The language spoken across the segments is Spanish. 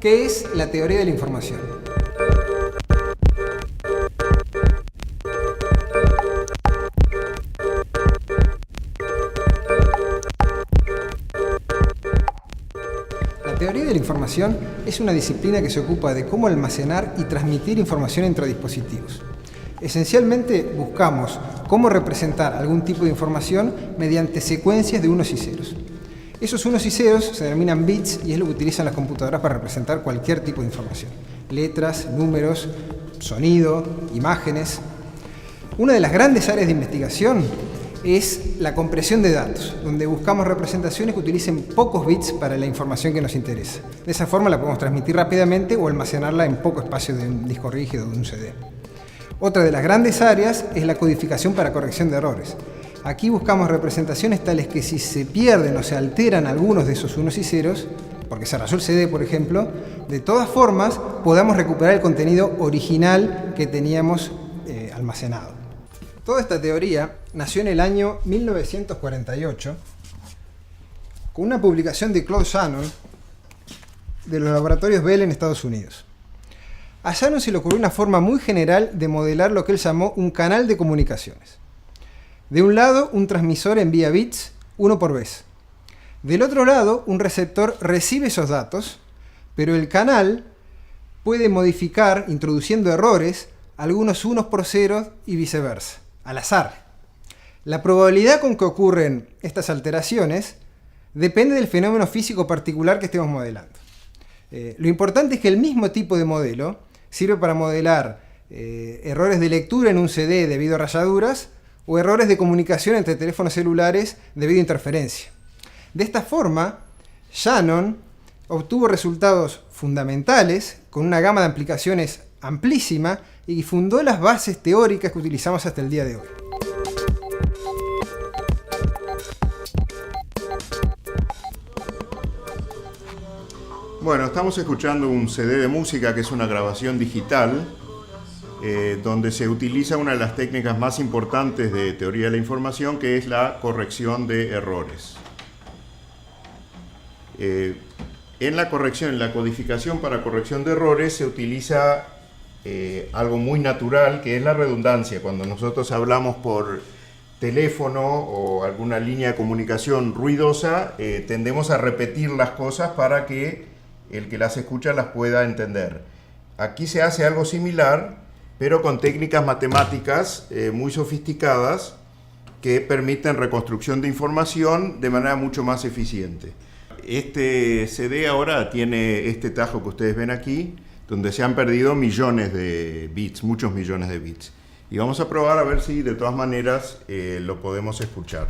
¿Qué es la teoría de la información? La teoría de la información es una disciplina que se ocupa de cómo almacenar y transmitir información entre dispositivos. Esencialmente buscamos cómo representar algún tipo de información mediante secuencias de unos y ceros. Esos unos y ceros se denominan bits y es lo que utilizan las computadoras para representar cualquier tipo de información. Letras, números, sonido, imágenes. Una de las grandes áreas de investigación es la compresión de datos, donde buscamos representaciones que utilicen pocos bits para la información que nos interesa. De esa forma la podemos transmitir rápidamente o almacenarla en poco espacio de un disco rígido o de un CD. Otra de las grandes áreas es la codificación para corrección de errores. Aquí buscamos representaciones tales que si se pierden o se alteran algunos de esos unos y ceros, porque se rayó el CD, por ejemplo, de todas formas podamos recuperar el contenido original que teníamos almacenado. Toda esta teoría nació en el año 1948 con una publicación de Claude Shannon de los laboratorios Bell en Estados Unidos. A Shannon se le ocurrió una forma muy general de modelar lo que él llamó un canal de comunicaciones. De un lado, un transmisor envía bits, uno por vez. Del otro lado, un receptor recibe esos datos, pero el canal puede modificar, introduciendo errores, algunos unos por ceros y viceversa, al azar. La probabilidad con que ocurren estas alteraciones depende del fenómeno físico particular que estemos modelando. Lo importante es que el mismo tipo de modelo sirve para modelar errores de lectura en un CD debido a rayaduras o errores de comunicación entre teléfonos celulares debido a interferencia. De esta forma, Shannon obtuvo resultados fundamentales con una gama de aplicaciones amplísima y fundó las bases teóricas que utilizamos hasta el día de hoy. Bueno, estamos escuchando un CD de música que es una grabación digital donde se utiliza una de las técnicas más importantes de teoría de la información, que es la corrección de errores. En la codificación para corrección de errores se utiliza algo muy natural, que es la redundancia. Cuando nosotros hablamos por teléfono o alguna línea de comunicación ruidosa, tendemos a repetir las cosas para que el que las escucha las pueda entender. Aquí se hace algo similar, pero con técnicas matemáticas muy sofisticadas que permiten reconstrucción de información de manera mucho más eficiente. Este CD ahora tiene este tajo que ustedes ven aquí, donde se han perdido millones de bits, muchos millones de bits. Y vamos a probar a ver si de todas maneras lo podemos escuchar.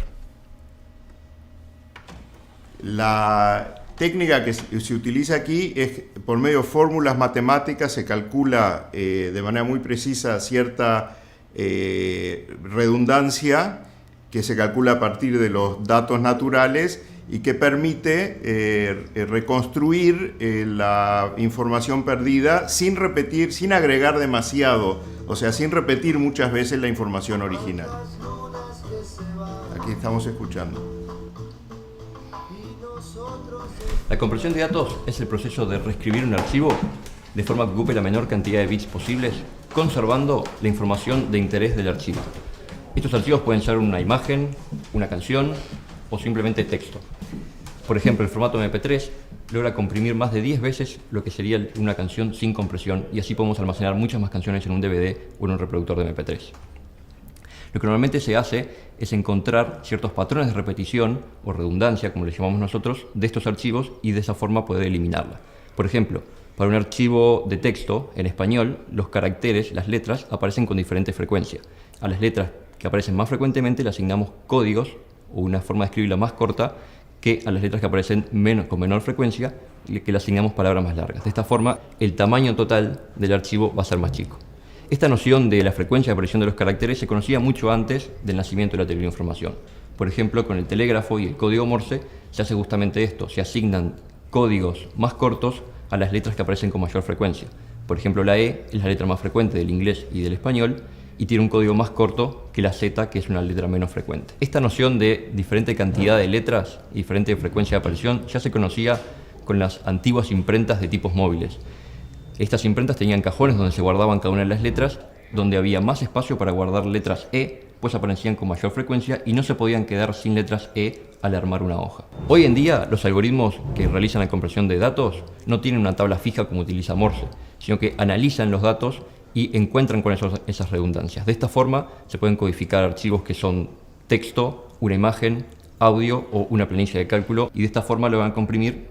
La técnica que se utiliza aquí es por medio de fórmulas matemáticas, se calcula de manera muy precisa cierta redundancia que se calcula a partir de los datos naturales y que permite reconstruir la información perdida sin repetir, sin agregar demasiado, o sea, sin repetir muchas veces la información original. Aquí estamos escuchando. La compresión de datos es el proceso de reescribir un archivo de forma que ocupe la menor cantidad de bits posibles, conservando la información de interés del archivo. Estos archivos pueden ser una imagen, una canción o simplemente texto. Por ejemplo, el formato MP3 logra comprimir más de 10 veces lo que sería una canción sin compresión, y así podemos almacenar muchas más canciones en un DVD o en un reproductor de MP3. Lo que normalmente se hace es encontrar ciertos patrones de repetición o redundancia, como le llamamos nosotros, de estos archivos y de esa forma poder eliminarla. Por ejemplo, para un archivo de texto en español, los caracteres, las letras, aparecen con diferente frecuencia. A las letras que aparecen más frecuentemente le asignamos códigos o una forma de escribirla más corta, que a las letras que aparecen con menor frecuencia, que le asignamos palabras más largas. De esta forma, el tamaño total del archivo va a ser más chico. Esta noción de la frecuencia de aparición de los caracteres se conocía mucho antes del nacimiento de la teoría de la información. Por ejemplo, con el telégrafo y el código Morse se hace justamente esto, se asignan códigos más cortos a las letras que aparecen con mayor frecuencia. Por ejemplo, la E es la letra más frecuente del inglés y del español y tiene un código más corto que la Z, que es una letra menos frecuente. Esta noción de diferente cantidad de letras y diferente frecuencia de aparición ya se conocía con las antiguas imprentas de tipos móviles. Estas imprentas tenían cajones donde se guardaban cada una de las letras, donde había más espacio para guardar letras E, pues aparecían con mayor frecuencia y no se podían quedar sin letras E al armar una hoja. Hoy en día, los algoritmos que realizan la compresión de datos no tienen una tabla fija como utiliza Morse, sino que analizan los datos y encuentran con esas redundancias. De esta forma, se pueden codificar archivos que son texto, una imagen, audio o una planilla de cálculo, y de esta forma lo van a comprimir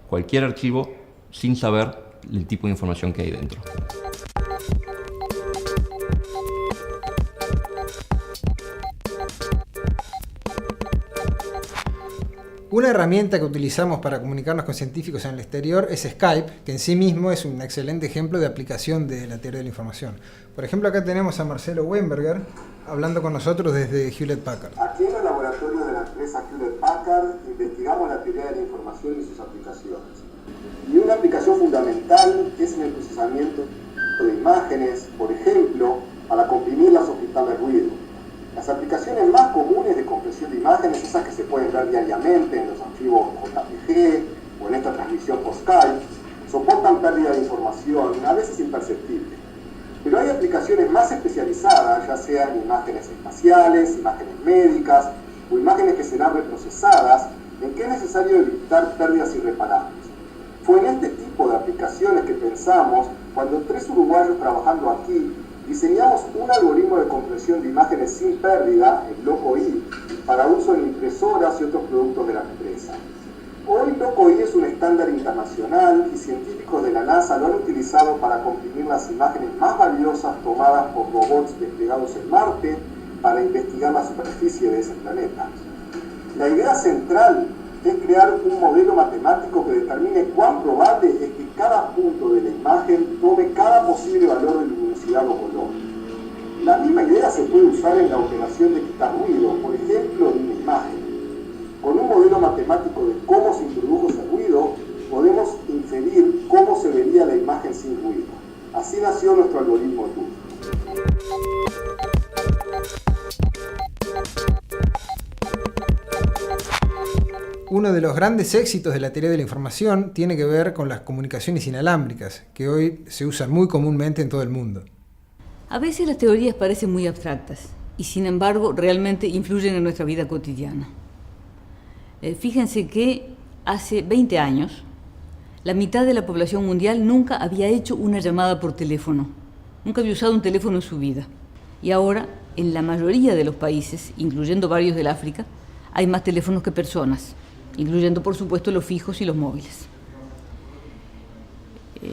cualquier archivo sin saber el tipo de información que hay dentro. Una herramienta que utilizamos para comunicarnos con científicos en el exterior es Skype, que en sí mismo es un excelente ejemplo de aplicación de la teoría de la información. Por ejemplo, acá tenemos a Marcelo Weinberger hablando con nosotros desde Hewlett Packard. Aquí en el laboratorio de la empresa Hewlett Packard investigamos la teoría de la información y sus aplicaciones. Y una aplicación fundamental es en el procesamiento de imágenes, por ejemplo, para comprimirlas o quitarle ruido. Las aplicaciones más comunes de compresión de imágenes, esas que se pueden ver diariamente en los archivos JPG o en esta transmisión por Skype, soportan pérdida de información, a veces imperceptible. Pero hay aplicaciones más especializadas, ya sean imágenes espaciales, imágenes médicas o imágenes que serán reprocesadas, en que es necesario evitar pérdidas irreparables. Fue en este tipo de aplicaciones que pensamos cuando 3 uruguayos trabajando aquí diseñamos un algoritmo de compresión de imágenes sin pérdida, el LocoI, para uso en impresoras y otros productos de la empresa. Hoy LocoI es un estándar internacional y científicos de la NASA lo han utilizado para comprimir las imágenes más valiosas tomadas por robots desplegados en Marte para investigar la superficie de ese planeta. La idea central es crear un modelo matemático que determine cuán probable es que cada punto de la imagen tome cada posible valor de luminosidad o color. La misma idea se puede usar en la operación de quitar ruido, por ejemplo, de una imagen. Con un modelo matemático de cómo se introdujo ese ruido, podemos inferir cómo se vería la imagen sin ruido. Así nació nuestro algoritmo TUF. Uno de los grandes éxitos de la teoría de la información tiene que ver con las comunicaciones inalámbricas, que hoy se usan muy comúnmente en todo el mundo. A veces las teorías parecen muy abstractas y sin embargo realmente influyen en nuestra vida cotidiana. Fíjense que hace 20 años la mitad de la población mundial nunca había hecho una llamada por teléfono, nunca había usado un teléfono en su vida. Y ahora, en la mayoría de los países, incluyendo varios del África, hay más teléfonos que personas, incluyendo por supuesto los fijos y los móviles.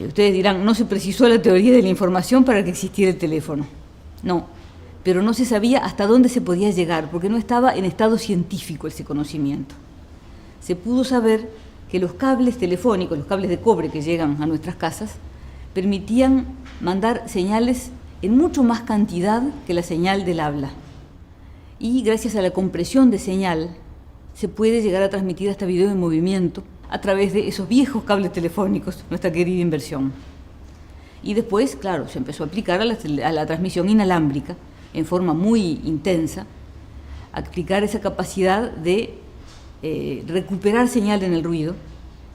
Ustedes dirán, no se precisó la teoría de la información para que existiera el teléfono. No, pero no se sabía hasta dónde se podía llegar, porque no estaba en estado científico ese conocimiento. Se pudo saber que los cables telefónicos, los cables de cobre que llegan a nuestras casas, permitían mandar señales en mucho más cantidad que la señal del habla. Y gracias a la compresión de señal, se puede llegar a transmitir hasta video en movimiento a través de esos viejos cables telefónicos, nuestra querida inversión. Y después, claro, se empezó a aplicar a la transmisión inalámbrica en forma muy intensa, a aplicar esa capacidad de recuperar señal en el ruido,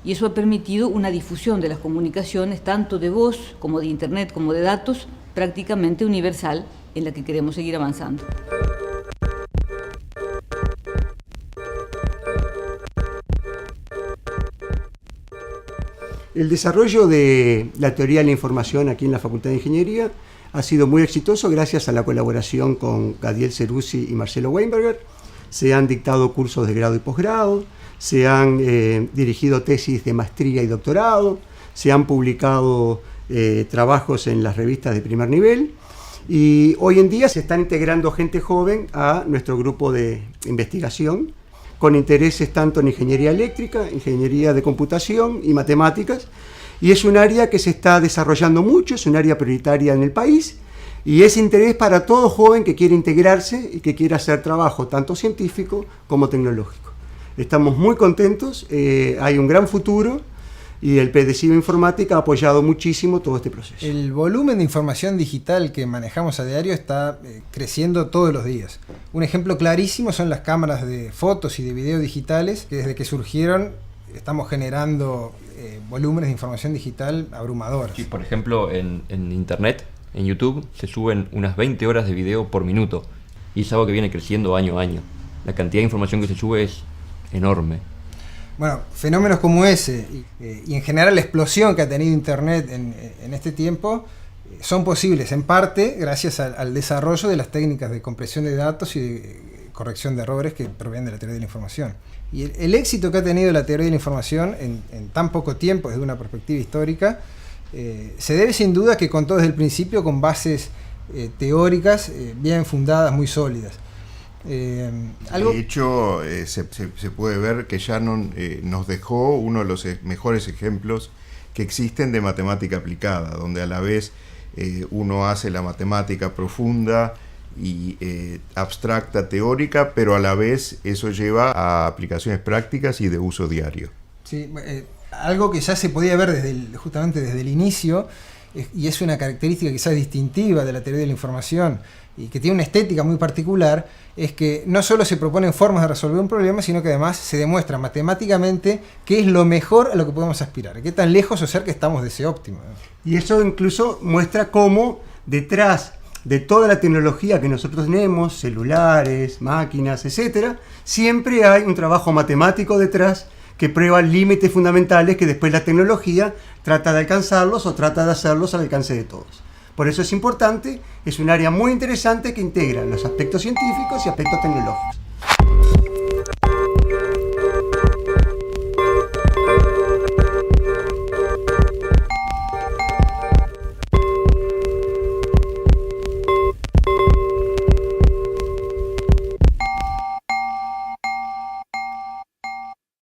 y eso ha permitido una difusión de las comunicaciones, tanto de voz como de internet, como de datos, prácticamente universal, en la que queremos seguir avanzando. El desarrollo de la teoría de la información aquí en la Facultad de Ingeniería ha sido muy exitoso gracias a la colaboración con Gadiel Ceruzzi y Marcelo Weinberger. Se han dictado cursos de grado y posgrado, se han dirigido tesis de maestría y doctorado, se han publicado trabajos en las revistas de primer nivel, y hoy en día se están integrando gente joven a nuestro grupo de investigación con intereses tanto en ingeniería eléctrica, ingeniería de computación y matemáticas, y es un área que se está desarrollando mucho, es un área prioritaria en el país, y es interés para todo joven que quiere integrarse y que quiera hacer trabajo tanto científico como tecnológico. Estamos muy contentos, hay un gran futuro, y el PDCIB Informática ha apoyado muchísimo todo este proceso. El volumen de información digital que manejamos a diario está creciendo todos los días. Un ejemplo clarísimo son las cámaras de fotos y de video digitales, que desde que surgieron estamos generando volúmenes de información digital abrumadores. Sí, por ejemplo, en Internet, en YouTube, se suben unas 20 horas de video por minuto. Y es algo que viene creciendo año a año. La cantidad de información que se sube es enorme. Bueno, fenómenos como ese y en general la explosión que ha tenido Internet en este tiempo son posibles en parte gracias al desarrollo de las técnicas de compresión de datos y de corrección de errores que provienen de la teoría de la información. Y el éxito que ha tenido la teoría de la información en tan poco tiempo desde una perspectiva histórica se debe sin duda que contó desde el principio con bases teóricas bien fundadas, muy sólidas. De hecho, se puede ver que Shannon nos dejó uno de los mejores ejemplos que existen de matemática aplicada, donde a la vez uno hace la matemática profunda y abstracta, teórica, pero a la vez eso lleva a aplicaciones prácticas y de uso diario. Sí, algo que ya se podía ver justamente desde el inicio, y es una característica quizás distintiva de la teoría de la información y que tiene una estética muy particular, es que no solo se proponen formas de resolver un problema, sino que además se demuestra matemáticamente qué es lo mejor a lo que podemos aspirar, qué tan lejos o cerca estamos de ese óptimo. Y eso incluso muestra cómo detrás de toda la tecnología que nosotros tenemos, celulares, máquinas, etcétera, siempre hay un trabajo matemático detrás que prueba límites fundamentales que después la tecnología trata de alcanzarlos o trata de hacerlos al alcance de todos. Por eso es importante, es un área muy interesante que integra los aspectos científicos y aspectos tecnológicos.